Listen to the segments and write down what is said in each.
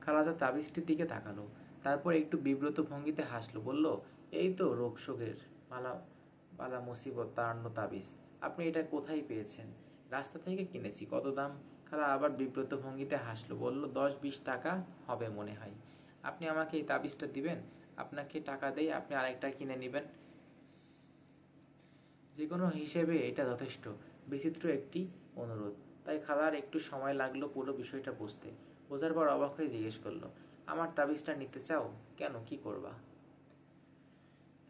খালাদা তাবিজটির দিকে তাকালো, তারপর একটু বিব্রত ভঙ্গিতে হাসলো, বলল, এই তো রোগশোকের বালা বালা মুসিবত তাড়ানো তাবিজ। আপনি এটা কোথায় পেয়েছেন? রাস্তা থেকে কিনেছি। কত দাম? খালা আবার বিব্রত ভঙ্গিতে হাসলো, বলল, 10-20 টাকা হবে মনে হয়। আপনি আমাকে এই তাবিজটা দিবেন? আপনাকে টাকা দেই, আপনি আরেকটা কিনে নেবেন। যে কোনো হিসেবে এটা যথেষ্ট। বিচিত্র একটি অনুরোধ। তাই খালার একটু সময় লাগলো পুরো বিষয়টা বুঝতে। বোঝার পর অবাক হয়ে জিজ্ঞেস করলো, আমার তাবিজটা নিতে চাও? কেন, কি করবা?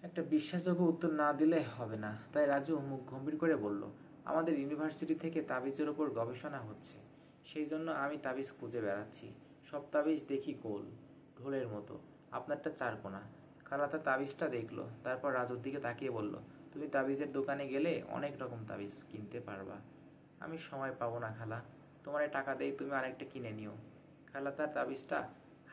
একটা বিশ্বাসযোগ্য উত্তর না দিলে হবে না। তাই রাজু মুখ গম্ভীর করে বলল, আমাদের ইউনিভার্সিটি থেকে তাবিজের ওপর গবেষণা হচ্ছে, সেই জন্য আমি তাবিজ খুঁজে বেড়াচ্ছি। সব তাবিজ দেখি গোল, ঢোলের মতো। আপনারটা চারকোনা। খালা তার তাবিজটা দেখলো, তারপর রাজুর দিকে তাকিয়ে বলল, তুমি তাবিজের দোকানে গেলে অনেক রকম তাবিজ কিনতে পারবা। আমি সময় পাবো না খালা। তোমারে টাকা দেই, তুমি আরেকটা কিনে নিও। খালা তার তাবিজটা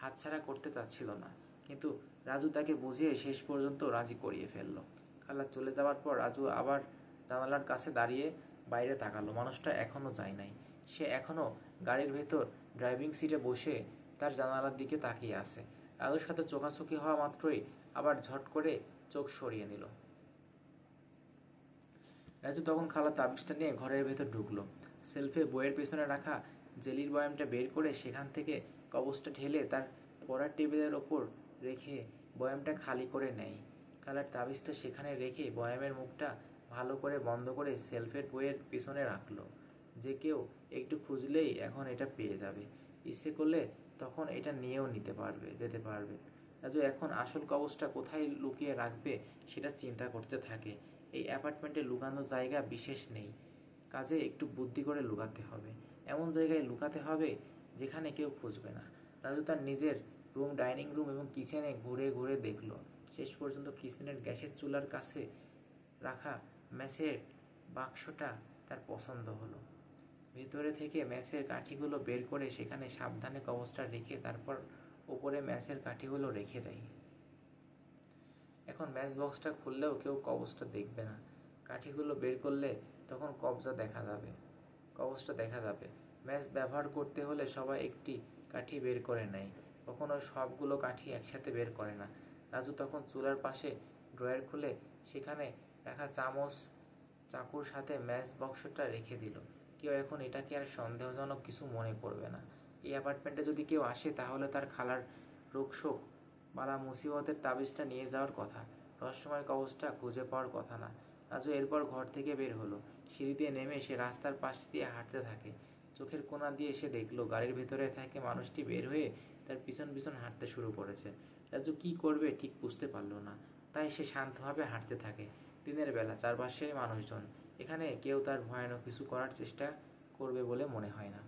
হাতছাড়া করতে চাচ্ছিল না, কিন্তু রাজু তাকে বুঝিয়ে শেষ পর্যন্ত রাজি করিয়ে ফেলল। খালা চলে যাওয়ার পর রাজু আবার জানালার কাছে দাঁড়িয়ে বাইরে তাকালো। মানুষটা এখনো যায় নাই। সে এখনো গাড়ির ভেতর ড্রাইভিং সিটে বসে তার জানালার দিকে তাকিয়ে আছে। রাজুর সাথে চোখাচোখি হওয়া মাত্রই আবার ঝট করে চোখ সরিয়ে নিল। রাজু তখন খালা তাবিজটা নিয়ে ঘরের ভেতর ঢুকলো। সেলফে বইয়ের পেছনে রাখা জেলির বয়ামটা বের করে সেখান থেকে কবজটা ঢেলে তার পড়ার টেবিলের ওপর রেখে বয়ামটা খালি করে নেয়। খালার তাবিজটা সেখানে রেখে বয়ামের মুখটা ভালো করে বন্ধ করে সেলফের বইয়ের পিছনে রাখলো। যে কেউ একটু খুঁজলেই এখন এটা পেয়ে যাবে। ইচ্ছে করলে তখন এটা নিয়েও যেতে পারবে। রাজু এখন আসল কবজটা কোথায় লুকিয়ে রাখবে সেটা চিন্তা করতে থাকে। এই অ্যাপার্টমেন্টে লুকানোর জায়গা বিশেষ নেই, কাজে একটু বুদ্ধি করে লুকাতে হবে। এমন জায়গায় লুকাতে হবে যেখানে কেউ খুঁজবে না। রাজু তার নিজের রুম, ডাইনিং রুম এবং কিচেনে ঘুরে ঘুরে দেখল। শেষ পর্যন্ত কিচেনের গ্যাসের চুলার কাছে রাখা ম্যাচের বাক্সটা তার পছন্দ হলো। ভেতরে থেকে ম্যাচের কাঠিগুলো বের করে সেখানে সাবধানে কবজটা রেখে তারপর ওপরে ম্যাচের কাঠিগুলো রেখে দেয়। এখন ম্যাচ বক্সটা খুললেও কেউ কবজটা দেখবে না। কাঠিগুলো বের করলে তখন কবজটা দেখা যাবে। ম্যাচ ব্যবহার করতে হলে সবাই একটি কাঠি বের করে নেয়, কখনো সবগুলো কাঠি একসাথে বের করে না। রাজু তখন চুলার পাশে ড্রয়ার খুলে সেখানে রাখা চামচ, চাকুর সাথে ম্যাচ বক্সটা রেখে দিল। কেউ এখন এটাকে আর সন্দেহজনক কিছু মনে করবে না। এই অ্যাপার্টমেন্টে যদি কেউ আসে তাহলে তার খালার রোগশোক বালা মুসিবতের তাবিজটা নিয়ে যাওয়ার কথা, রহস্যময় কবজটা খুঁজে পাওয়ার কথা না। রাজু এরপর ঘর থেকে বের হলো। সিঁড়ি দিয়ে নেমে সে রাস্তার পাশ দিয়ে হাঁটতে থাকে। চোখের কোণা দিয়ে সে দেখলো গাড়ির ভেতরে থেকে মানুষটি বের হয়ে তার পিছন পিছন হাঁটতে শুরু করেছে। রাজু কি করবে ঠিক বুঝতে পারল না, তাই সে শান্তভাবে হাঁটতে থাকে। দিনের বেলা, চারপাশে মানুষজন। এখানে কেউ তার ভয়ানক কিছু করার চেষ্টা করবে বলে মনে হয় না।